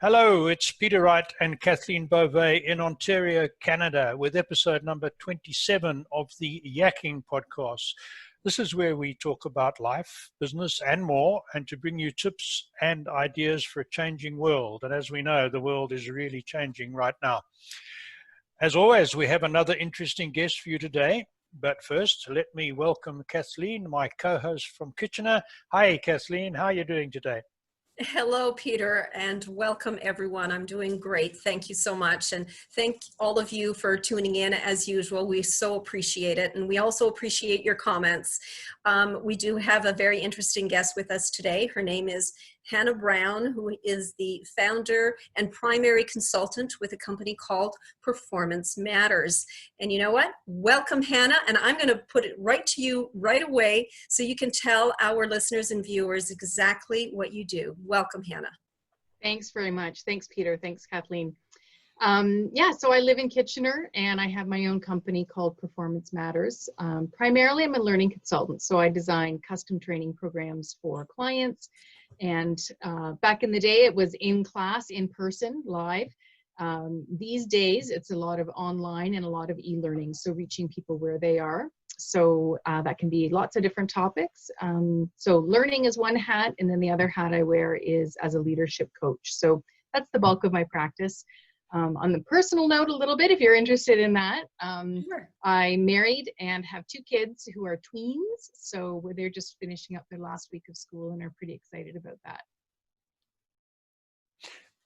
Hello, it's Peter Wright and Kathleen Beauvais in Ontario, Canada, with episode number 27 of the Yakking podcast. This is where we talk about life, business, and more, and to bring you tips and ideas for a changing world. And as we know, the world is really changing right now. As always, we have another interesting guest for you today. But first, let me welcome Kathleen, my co-host from Kitchener. Hi, Kathleen. How are you doing today? Hello, Peter, and welcome everyone. I'm doing great. Thank you so much. And thank all of you for tuning in as usual. We so appreciate it. And we also appreciate your comments. We do have a very interesting guest with us today. Her name is Hannah Brown, who is the founder and primary consultant with a company called Performance Matters. And you know what? Welcome, Hannah. And I'm going to put it right to you right away so you can tell our listeners and viewers exactly what you do. Welcome, Hannah. Thanks very much. Thanks, Peter. Thanks, Kathleen. So I live in Kitchener and I have my own company called Performance Matters. Primarily, I'm a learning consultant. So I design custom training programs for clients. And back in the day, it was in class, in person, live. These days, it's a lot of online and a lot of e-learning, so reaching people where they are. So that can be lots of different topics. So learning is one hat, and then the other hat I wear is as a leadership coach. So that's the bulk of my practice. On the personal note a little bit, if you're interested in that, Sure. I'm married and have two kids who are tweens. So they're just finishing up their last week of school and are pretty excited about that.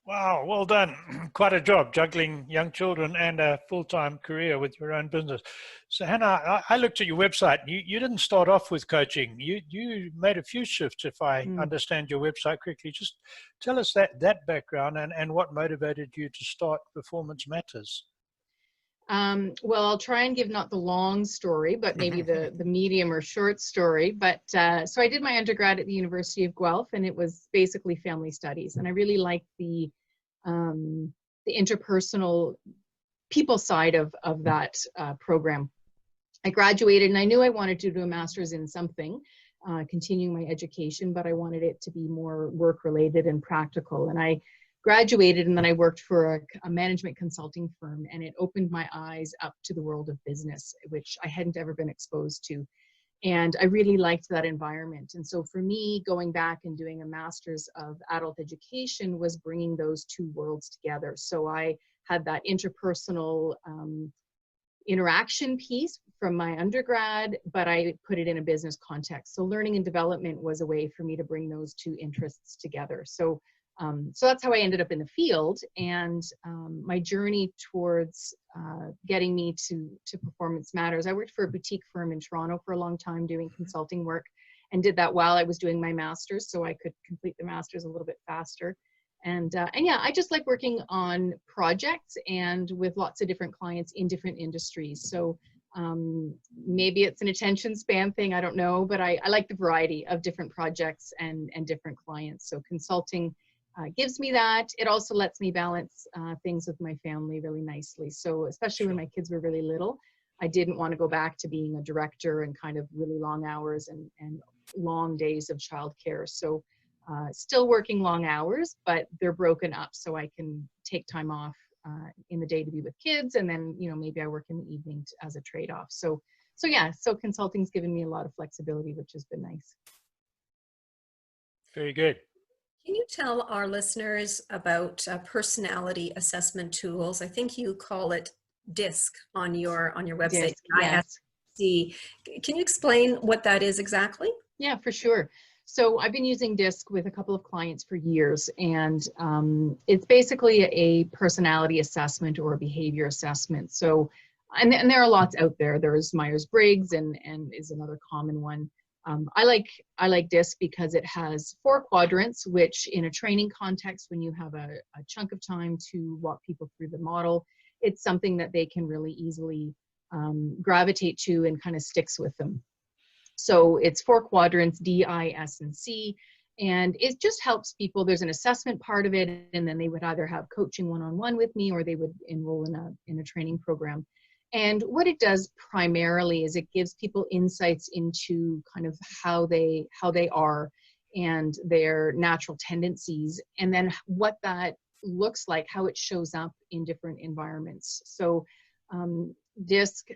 Wow, well done. Quite a job juggling young children and a full-time career with your own business. So Hannah, I looked at your website. You didn't start off with coaching. You made a few shifts, if I understand your website correctly. Just tell us that background and what motivated you to start Performance Matters. Well, I'll try and give not the long story, but maybe the medium or short story. But so I did my undergrad at the University of Guelph, and it was basically family studies. And I really liked the interpersonal people side of that program. I graduated and I knew I wanted to do a master's in something, continuing my education, but I wanted it to be more work related and practical. And I graduated and then I worked for a management consulting firm, and it opened my eyes up to the world of business, which I hadn't ever been exposed to. And I really liked that environment. And so for me, going back and doing a master's of adult education was bringing those two worlds together. So I had that interpersonal interaction piece from my undergrad, but I put it in a business context. So learning and development was a way for me to bring those two interests together. So that's how I ended up in the field, and my journey towards getting me to Performance Matters. I worked for a boutique firm in Toronto for a long time doing consulting work, and did that while I was doing my master's, so I could complete the master's a little bit faster. And yeah, I just like working on projects and with lots of different clients in different industries. So maybe it's an attention span thing, I don't know, but I like the variety of different projects and different clients. So consulting gives me that. It also lets me balance things with my family really nicely. So especially when my kids were really little, I didn't want to go back to being a director and kind of really long hours and long days of childcare. So still working long hours, but they're broken up so I can take time off in the day to be with kids, and then maybe I work in the evening as a trade-off. So consulting's given me a lot of flexibility, which has been nice. Very good. Can you tell our listeners about personality assessment tools? I think you call it DISC on your website. Yes. ISC. Can you explain what that is exactly? Yeah, for sure. So I've been using DISC with a couple of clients for years, and it's basically a personality assessment or a behavior assessment. So, and there are lots out there. There's Myers-Briggs and is another common one. I like DISC because it has 4 quadrants, which in a training context, when you have a chunk of time to walk people through the model, it's something that they can really easily gravitate to and kind of sticks with them. So it's 4 quadrants, D, I, S, and C, and it just helps people. There's an assessment part of it, and then they would either have coaching one-on-one with me, or they would enroll in a training program. And what it does primarily is it gives people insights into kind of how they are and their natural tendencies, and then what that looks like, how it shows up in different environments. So DISC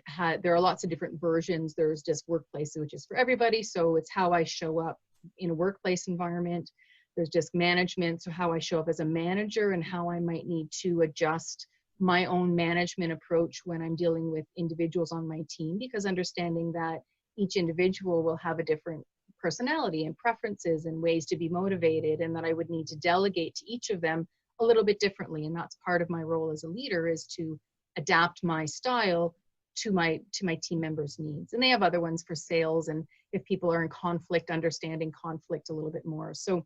there are lots of different versions. There's DISC Workplace, which is for everybody. So it's how I show up in a workplace environment. There's DISC Management, so how I show up as a manager and how I might need to adjust my own management approach when I'm dealing with individuals on my team, because understanding that each individual will have a different personality and preferences and ways to be motivated, and that I would need to delegate to each of them a little bit differently. And that's part of my role as a leader, is to adapt my style to my team members' needs. And they have other ones for sales, and if people are in conflict, understanding conflict a little bit more. So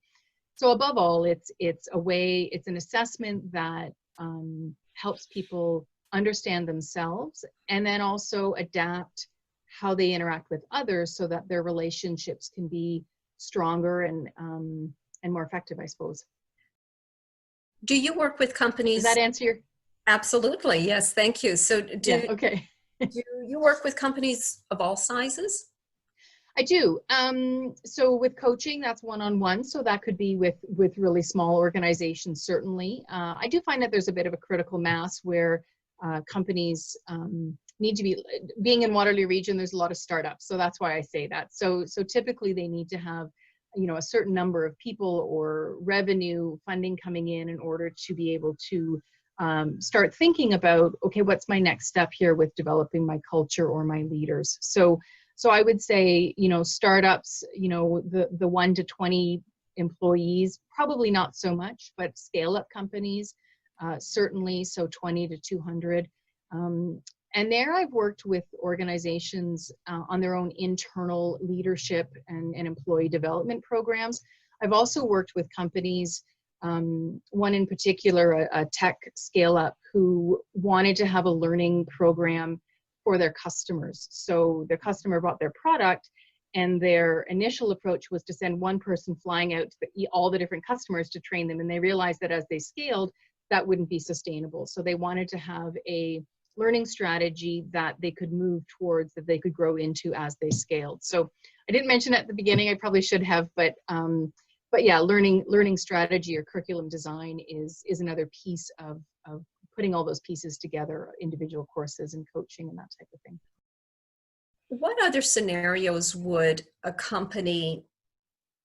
above all, it's an assessment that helps people understand themselves, and then also adapt how they interact with others so that their relationships can be stronger and more effective, I suppose. Do you work with companies? Does that answer your? Absolutely, yes, thank you. So do you work with companies of all sizes? I do. So with coaching, that's one-on-one. So that could be with really small organizations, certainly. I do find that there's a bit of a critical mass where companies need to be, being in Waterloo region, there's a lot of startups. So that's why I say that. So typically they need to have, a certain number of people or revenue funding coming in order to be able to start thinking about, okay, what's my next step here with developing my culture or my leaders? So I would say, startups, the 1 to 20 employees, probably not so much, but scale up companies, certainly, so 20 to 200. And there I've worked with organizations on their own internal leadership and employee development programs. I've also worked with companies, one in particular, a tech scale up, who wanted to have a learning program for their customers. So their customer bought their product, and their initial approach was to send one person flying out to all the different customers to train them. And they realized that as they scaled, that wouldn't be sustainable. So they wanted to have a learning strategy that they could move towards, that they could grow into as they scaled. So I didn't mention at the beginning, I probably should have, but yeah, learning strategy or curriculum design is another piece of putting all those pieces together, individual courses and coaching and that type of thing. What other scenarios would a company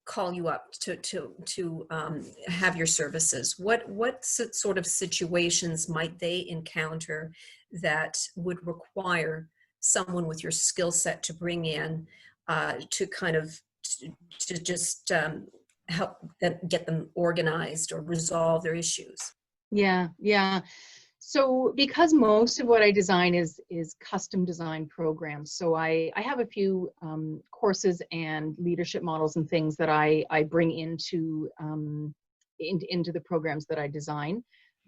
call you up to have your services? What sort of situations might they encounter that would require someone with your skill set to bring in to kind of to just help them get them organized or resolve their issues? Yeah. So because most of what I design is custom design programs, so I have a few courses and leadership models and things that I bring into the programs that I design.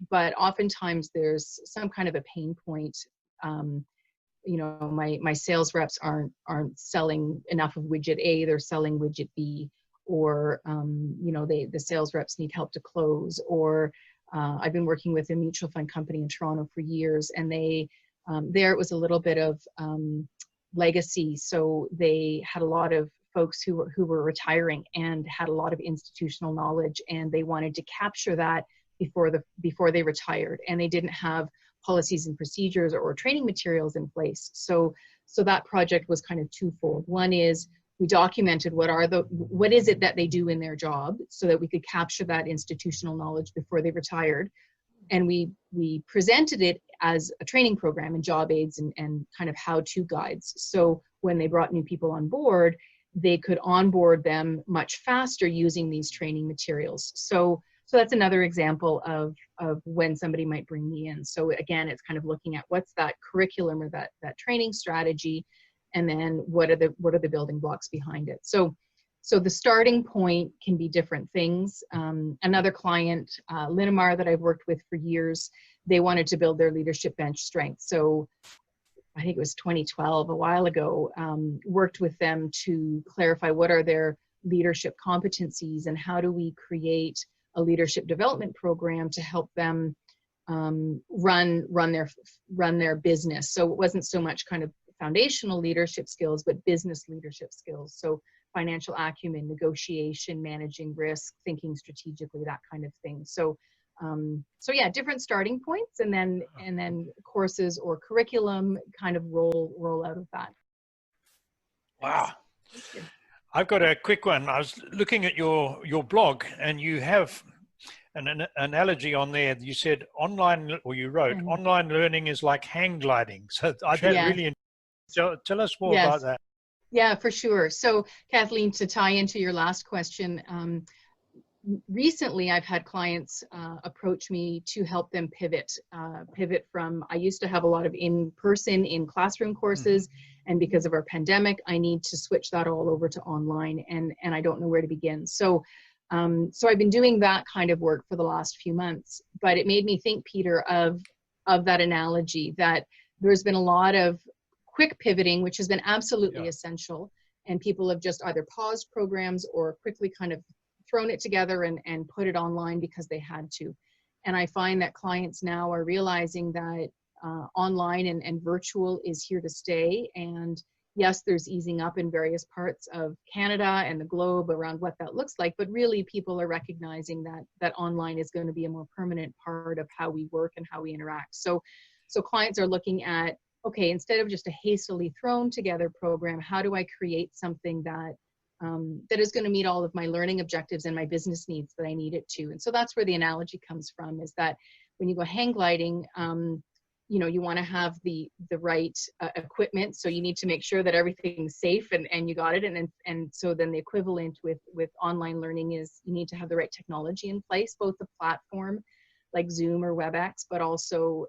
But oftentimes there's some kind of a pain point. My sales reps aren't selling enough of widget A, they're selling widget B, or the sales reps need help to close, or I've been working with a mutual fund company in Toronto for years, and there it was a little bit of legacy. So they had a lot of folks who were retiring and had a lot of institutional knowledge, and they wanted to capture that before they retired, and they didn't have policies and procedures or training materials in place. So that project was kind of twofold. One is we documented what is it that they do in their job, so that we could capture that institutional knowledge before they retired. And we presented it as a training program and job aids and kind of how-to guides. So when they brought new people on board, they could onboard them much faster using these training materials. So that's another example of when somebody might bring me in. So again, it's kind of looking at what's that curriculum or that training strategy, and then what are the building blocks behind it. So the starting point can be different things. Another client, Linamar, that I've worked with for years, they wanted to build their leadership bench strength. So I think it was 2012, a while ago, worked with them to clarify what are their leadership competencies and how do we create a leadership development program to help them run their business. So it wasn't so much kind of foundational leadership skills, but business leadership skills. So financial acumen, negotiation, managing risk, thinking strategically, that kind of thing. So So yeah, different starting points, and then courses or curriculum kind of roll out of that. Wow. I've got a quick one. I was looking at your blog, and you have an analogy on there. You said online, or you wrote, online learning is like hang gliding. So I don't really. Tell us more about that. Yeah, for sure. So Kathleen, to tie into your last question, recently I've had clients approach me to help them pivot from, I used to have a lot of in-person, in-classroom courses, and because of our pandemic, I need to switch that all over to online, and I don't know where to begin. So I've been doing that kind of work for the last few months, but it made me think, Peter, of that analogy, that there's been a lot of quick pivoting, which has been absolutely essential, and people have just either paused programs or quickly kind of thrown it together and put it online because they had to. And I find that clients now are realizing that online and virtual is here to stay. And yes, there's easing up in various parts of Canada and the globe around what that looks like, but really people are recognizing that online is going to be a more permanent part of how we work and how we interact. So clients are looking at, okay, instead of just a hastily thrown together program, how do I create something that is going to meet all of my learning objectives and my business needs that I need it to? And so that's where the analogy comes from, is that when you go hang gliding, you know, you want to have the right equipment. So you need to make sure that everything's safe and you got it. And so then the equivalent with online learning is you need to have the right technology in place, both the platform like Zoom or WebEx, but also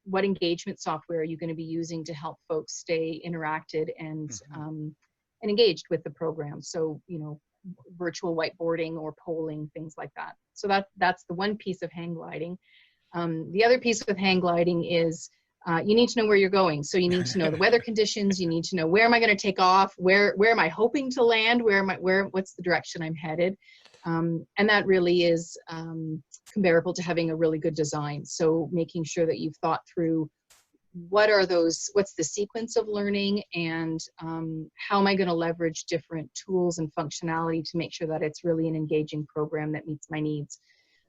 what engagement software are you going to be using to help folks stay interacted and engaged with the program. So, you know, virtual whiteboarding or polling, things like that. So that's the one piece of hang gliding. The other piece with hang gliding is you need to know where you're going. So you need to know the weather conditions. You need to know, where am I going to take off? Where am I hoping to land? What's the direction I'm headed? And that really is comparable to having a really good design. So making sure that you've thought through what's the sequence of learning, and how am I going to leverage different tools and functionality to make sure that it's really an engaging program that meets my needs,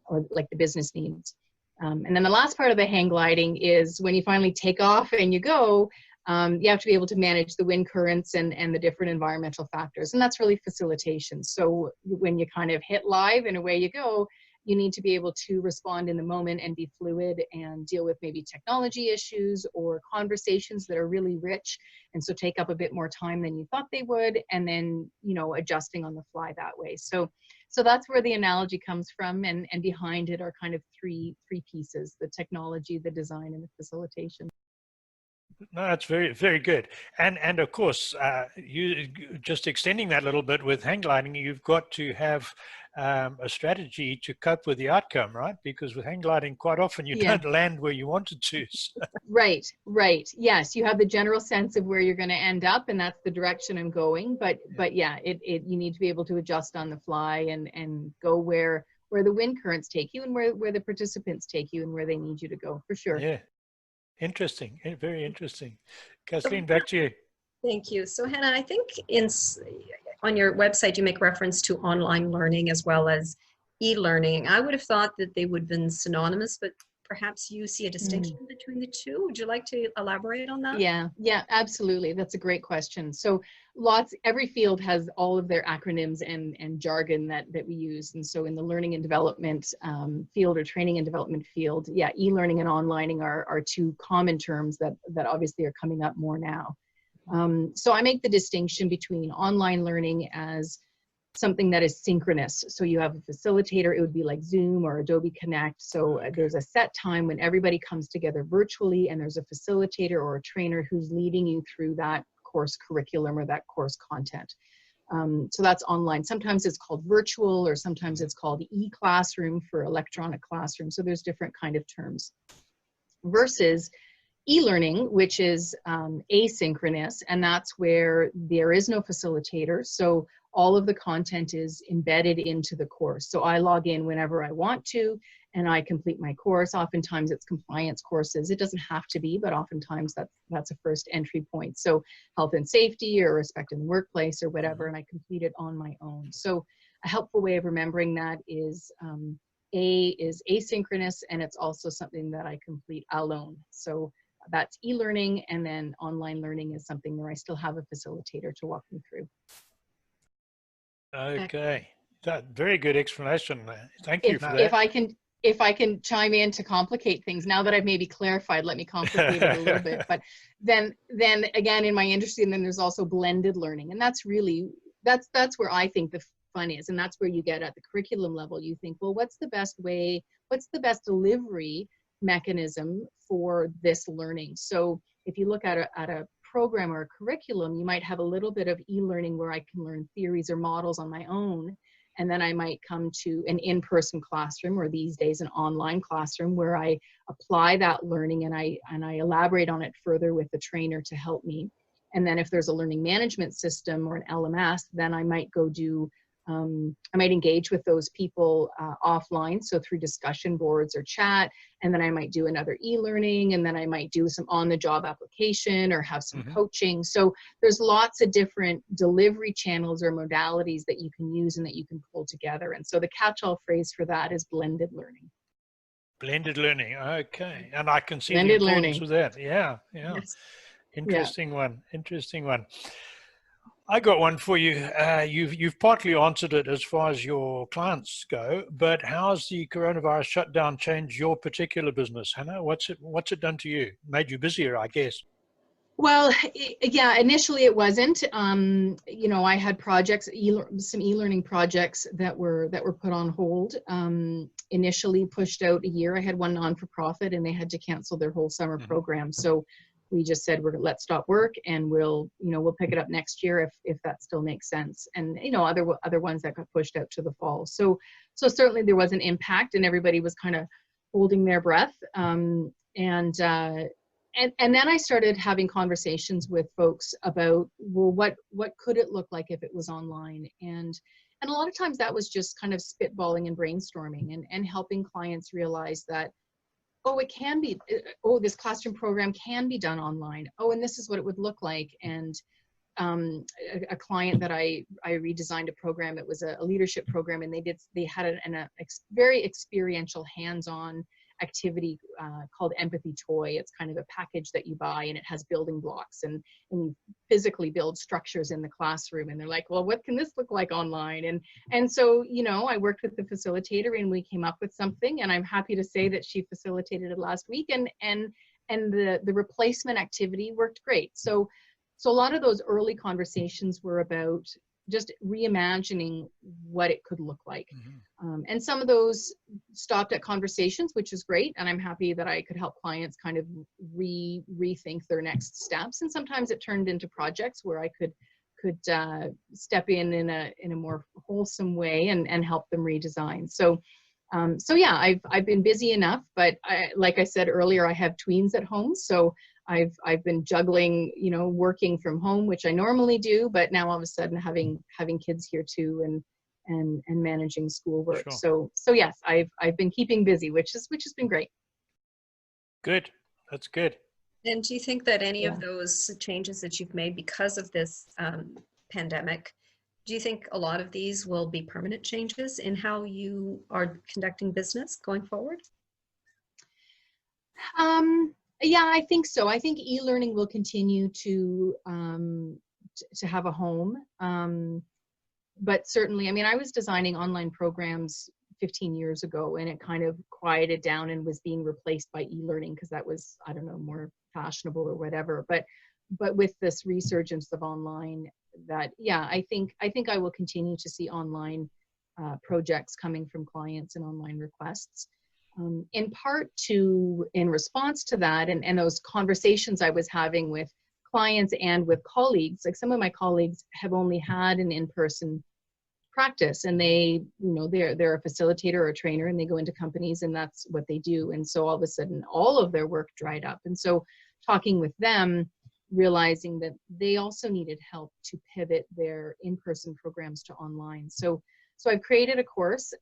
or like the business needs. And then the last part of the hang gliding is when you finally take off and you go, you have to be able to manage the wind currents and the different environmental factors. And that's really facilitation. So when you kind of hit live and away you go, you need to be able to respond in the moment and be fluid and deal with maybe technology issues or conversations that are really rich, and so take up a bit more time than you thought they would, and then, you know, adjusting on the fly that way. So that's where the analogy comes from, and behind it are kind of three pieces: the technology, the design, and the facilitation. No, that's very, very good. And of course, you just extending that a little bit with hang gliding, you've got to have a strategy to cope with the outcome, right? Because with hang gliding, quite often you don't land where you wanted to. Right. Yes, you have the general sense of where you're going to end up, and that's the direction I'm going. But yeah, you need to be able to adjust on the fly and go where the wind currents take you, and where the participants take you, and where they need you to go, for sure. Yeah. Interesting. Very interesting. Kathleen, back to you. Thank you. So Hannah, I think on your website, you make reference to online learning as well as e-learning. I would have thought that they would have been synonymous, but perhaps you see a distinction between the two. Would you like to elaborate on that? Yeah, absolutely. That's a great question. So every field has all of their acronyms and jargon that we use. And so in the learning and development field, or training and development field, e-learning and onlining are two common terms that obviously are coming up more now. So I make the distinction between online learning as something that is synchronous. So you have a facilitator, it would be like Zoom or Adobe Connect. So there's a set time when everybody comes together virtually, and there's a facilitator or a trainer who's leading you through that course curriculum or that course content. So that's online. Sometimes it's called virtual, or sometimes it's called e-classroom for electronic classroom. So there's different kind of terms. Versus e-learning, which is asynchronous, and that's where there is no facilitator. So all of the content is embedded into the course. So I log in whenever I want to, and I complete my course. Oftentimes it's compliance courses. It doesn't have to be, but oftentimes that's a first entry point. So health and safety, or respect in the workplace, or whatever, and I complete it on my own. So a helpful way of remembering that is is asynchronous, and it's also something that I complete alone. So that's e-learning, and then online learning is something where I still have a facilitator to walk me through. Okay, very good explanation. Thank you for that. If I can chime in to complicate things, now that I've maybe clarified, let me complicate it a little bit. But then again, in my industry, and then there's also blended learning, and that's really that's where I think the fun is, and that's where you get at the curriculum level. You think, well, what's the best way? What's the best delivery mechanism for this learning? So if you look at a program or a curriculum, you might have a little bit of e-learning where I can learn theories or models on my own. And then I might come to an in-person classroom, or these days an online classroom, where I apply that learning and I elaborate on it further with the trainer to help me. And then if there's a learning management system or an LMS, then I might go do, I might engage with those people offline, so through discussion boards or chat, and then I might do another e-learning, and then I might do some on-the-job application or have some coaching. So there's lots of different delivery channels or modalities that you can use and that you can pull together. And so the catch-all phrase for that is blended learning. Blended learning, okay. And I can see Blended the importance learning. of that. Yeah. Yes. Interesting one. Interesting one. I got one for you. You've partly answered it as far as your clients go, but how's the coronavirus shutdown changed your particular business, Hannah? What's it done to you? Made you busier, I guess. Well, yeah, initially it wasn't. You know, I had projects, some e-learning projects that were put on hold. Initially pushed out a year. I had one non-for-profit, and they had to cancel their whole summer program. So we just said, let's stop work, and we'll pick it up next year if that still makes sense. And other ones that got pushed out to the fall. So certainly there was an impact, and everybody was kind of holding their breath. And then I started having conversations with folks about, well, what could it look like if it was online? And a lot of times that was just kind of spitballing and brainstorming and helping clients realize that, oh, it can be, oh, this classroom program can be done online. Oh, and this is what it would look like. And a client that I redesigned a program, it was a leadership program, and they had a very experiential hands-on activity called Empathy Toy. It's kind of a package that you buy, and it has building blocks, and you physically build structures in the classroom. And they're like, well, what can this look like online? And so, I worked with the facilitator, and we came up with something, and I'm happy to say that she facilitated it last week, and the replacement activity worked great. So a lot of those early conversations were about just reimagining what it could look like. And some of those stopped at conversations, which is great. And I'm happy that I could help clients kind of rethink their next steps. And sometimes it turned into projects where I could step in a more wholesome way and help them redesign. So yeah, I've been busy enough, but like I said earlier, I have tweens at home. So I've been juggling, working from home, which I normally do, but now all of a sudden having kids here too, and managing schoolwork. Sure. So yes, I've been keeping busy, which has been great. Good. That's good. And do you think that any of those changes that you've made because of this pandemic, do you think a lot of these will be permanent changes in how you are conducting business going forward? Yeah, I think so. I think e-learning will continue to have a home. But certainly, I mean, I was designing online programs 15 years ago, and it kind of quieted down and was being replaced by e-learning because that was, I don't know, more fashionable or whatever. But with this resurgence of online, that, yeah, I think I will continue to see online projects coming from clients and online requests. In part in response to that and those conversations I was having with clients and with colleagues, like some of my colleagues have only had an in-person practice, and they're a facilitator or a trainer, and they go into companies and that's what they do. And so all of a sudden all of their work dried up. And so talking with them, realizing that they also needed help to pivot their in-person programs to online. So I've created a course.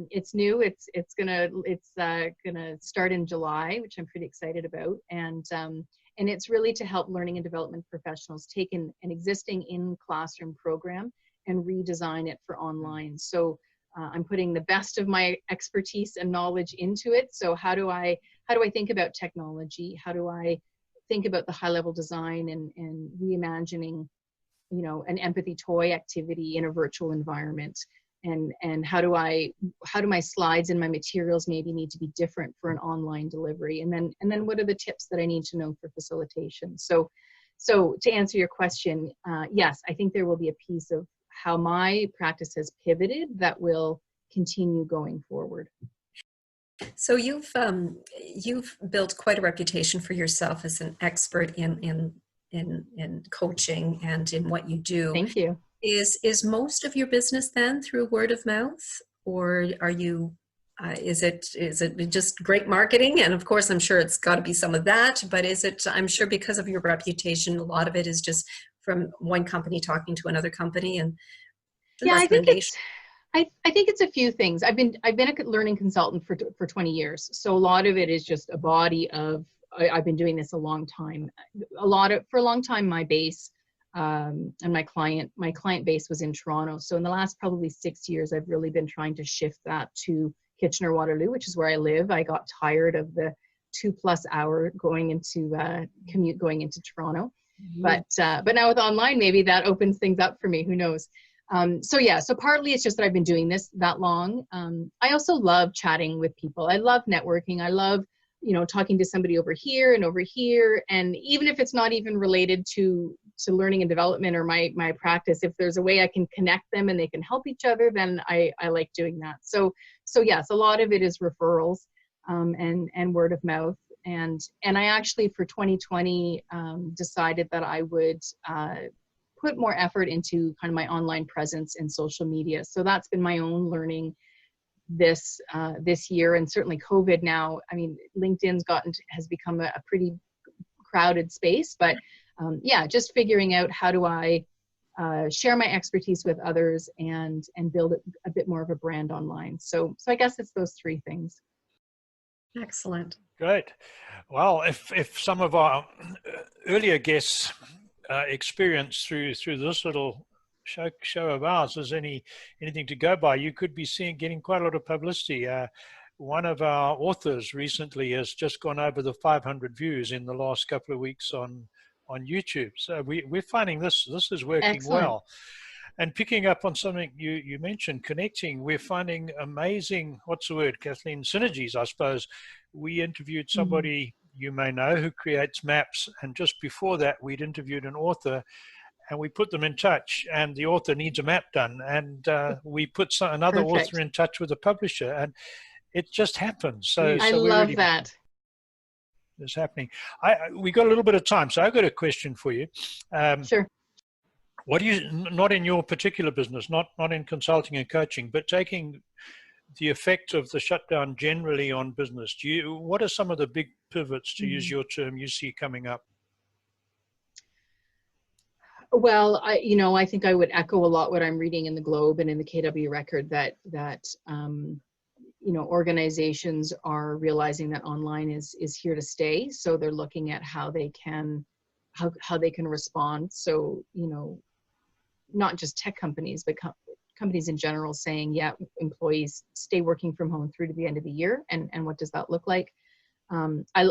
It's new. It's gonna start in July, which I'm pretty excited about. And it's really to help learning and development professionals take an existing in-classroom program and redesign it for online. So I'm putting the best of my expertise and knowledge into it. So how do I think about technology? How do I think about the high level design and reimagining, you know, an empathy toy activity in a virtual environment? And how do my slides and my materials maybe need to be different for an online delivery? And then what are the tips that I need to know for facilitation? So to answer your question, yes, I think there will be a piece of how my practice has pivoted that will continue going forward. So you've built quite a reputation for yourself as an expert in coaching and in what you do. Thank you. Is most of your business then through word of mouth, or are you? Is it just great marketing? And of course, I'm sure it's got to be some of that. But is it? I'm sure because of your reputation, a lot of it is just from one company talking to another company and yeah, I think it's a few things. I've been a learning consultant for 20 years, so a lot of it is just a body of. I've been doing this a long time. For a long time, my base and my client base was in Toronto. So in the last probably 6 years, I've really been trying to shift that to Kitchener-Waterloo, which is where I live. I got tired of the 2+ hour commute going into Toronto. But now with online, maybe that opens things up for me. Who knows? So partly it's just that I've been doing this that long. I also love chatting with people. I love networking. I love, you know, talking to somebody over here. And even if it's not even related to learning and development or my practice, if there's a way I can connect them and they can help each other, then I like doing that. So yes, a lot of it is referrals and word of mouth. And I actually for 2020 decided that I would put more effort into kind of my online presence and social media. So that's been my own learning this year, and certainly COVID now. I mean, LinkedIn's has become a pretty crowded space, but yeah, just figuring out how do I share my expertise with others and build a bit more of a brand online. So I guess it's those three things. Excellent. Great. Well, if some of our earlier guests experience through this little show of ours is anything to go by, you could be getting quite a lot of publicity. One of our authors recently has just gone over the 500 views in the last couple of weeks on YouTube. So we're finding this is working Excellent. well. And picking up on something you mentioned, connecting, we're finding amazing, what's the word, Kathleen, synergies, I suppose. We interviewed somebody you may know who creates maps, and just before that we'd interviewed an author, and we put them in touch, and the author needs a map done, and we put another Perfect. author in touch with a publisher, and it just happens. So I love that. It's happening. We got a little bit of time, so I've got a question for you. Sure. What do you, not in your particular business, not in consulting and coaching, but taking the effect of the shutdown generally on business, what are some of the big pivots, to use your term, you see coming up? Well, I think I would echo a lot what I'm reading in the Globe and in the KW Record, that organizations are realizing that online is here to stay. So they're looking at how they can respond. So, not just tech companies, but companies in general saying, yeah, employees stay working from home through to the end of the year. And what does that look like? On a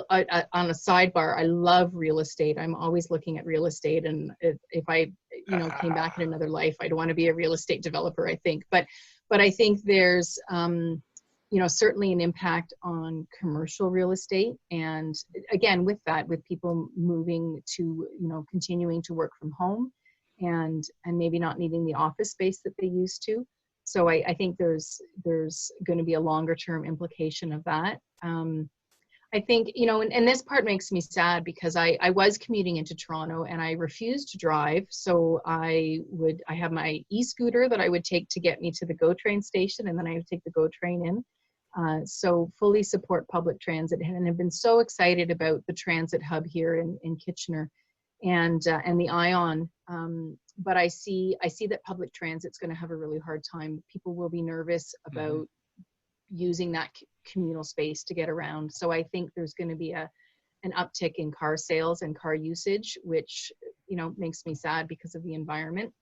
sidebar, I love real estate. I'm always looking at real estate. And if I, came back in another life, I'd want to be a real estate developer, I think. But I think there's, certainly an impact on commercial real estate. And again, with people moving to, continuing to work from home and maybe not needing the office space that they used to. So I think there's going to be a longer term implication of that. I think, and this part makes me sad because I was commuting into Toronto and I refused to drive. So I have my e-scooter that I would take to get me to the GO train station, and then I would take the GO train in. So fully support public transit, and have been so excited about the transit hub here in Kitchener and the ION. But I see that public transit's going to have a really hard time. People will be nervous about using that communal space to get around. So I think there's going to be an uptick in car sales and car usage, which, makes me sad because of the environment.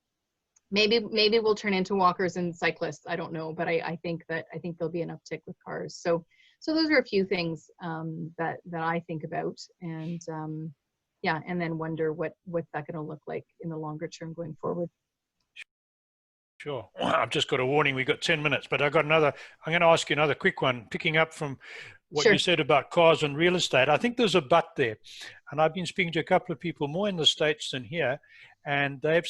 maybe we'll turn into walkers and cyclists. I don't know, but I think there'll be an uptick with cars. So those are a few things that I think about, and yeah, and then wonder what's that going to look like in the longer term going forward. Sure. I've just got a warning. We've got 10 minutes, but I'm going to ask you another quick one, picking up from what Sure. you said about cars and real estate. I think there's a but there. And I've been speaking to a couple of people more in the States than here, and they've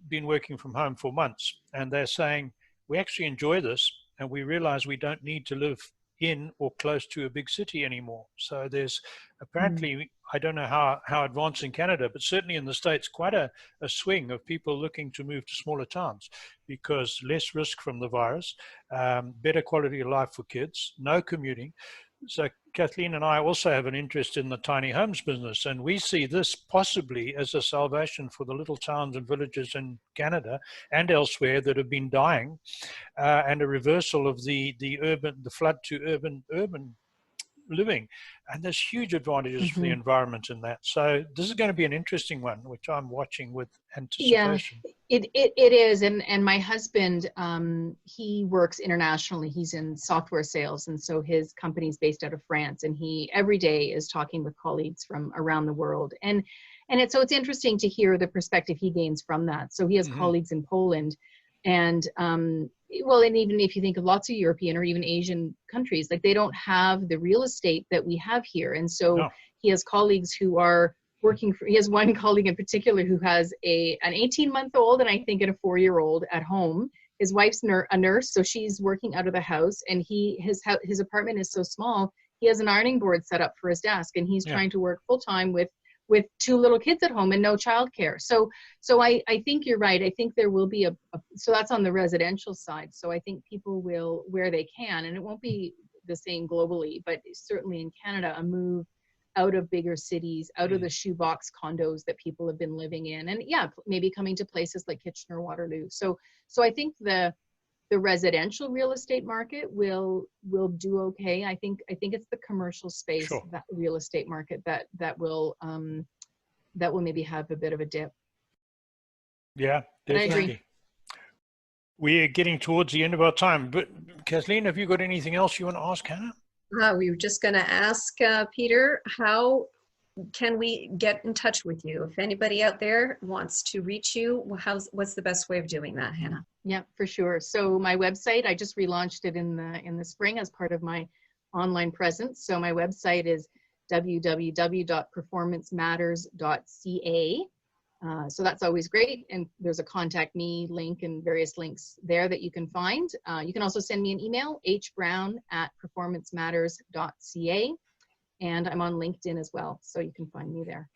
been working from home for months. And they're saying, we actually enjoy this, and we realize we don't need to live in or close to a big city anymore. So there's apparently, I don't know how advanced in Canada, but certainly in the States, quite a swing of people looking to move to smaller towns because less risk from the virus, better quality of life for kids, no commuting. So Kathleen and I also have an interest in the tiny homes business, and we see this possibly as a salvation for the little towns and villages in Canada and elsewhere that have been dying, and a reversal of the flood to urban living. And there's huge advantages for the environment in that. So this is going to be an interesting one, which I'm watching with anticipation. Yeah, it is. And my husband, he works internationally. He's in software sales. And so his company's based out of France, and he every day is talking with colleagues from around the world. And it's interesting to hear the perspective he gains from that. So he has colleagues in Poland, and well, and even if you think of lots of European or even Asian countries, like they don't have the real estate that we have here. And so he has colleagues who are working he has one colleague in particular who has an 18-month-old and I think a 4-year-old at home. His wife's a nurse, so she's working out of the house, and his apartment is so small, he has an ironing board set up for his desk, and he's trying to work full-time with 2 little kids at home and no childcare. So I think you're right. I think there will be so that's on the residential side. So I think people will, where they can, and it won't be the same globally, but certainly in Canada, a move out of bigger cities, out of the shoebox condos that people have been living in, and maybe coming to places like Kitchener, Waterloo. So I think the residential real estate market will do okay. I think it's the commercial space, that real estate market that will maybe have a bit of a dip. Yeah, definitely. I agree. We're getting towards the end of our time, but Kathleen, have you got anything else you want to ask Hannah? We were just going to ask Peter, how can we get in touch with you? If anybody out there wants to reach you, what's the best way of doing that, Hannah? Yeah, for sure. So my website, I just relaunched it in the spring as part of my online presence. So my website is www.performancematters.ca. So that's always great. And there's a contact me link and various links there that you can find. You can also send me an email, hbrown@performancematters.ca. And I'm on LinkedIn as well, so you can find me there.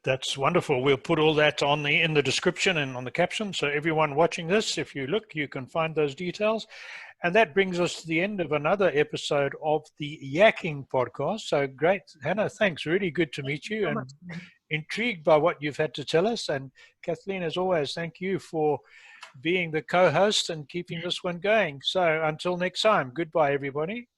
That's wonderful. We'll put all that in the description and on the caption. So everyone watching this, if you look, you can find those details. And that brings us to the end of another episode of the Yakking podcast. So great, Hannah, thanks. Really good to meet you, and intrigued by what you've had to tell us. And Kathleen, as always, thank you for being the co-host and keeping this one going. So until next time, goodbye, everybody.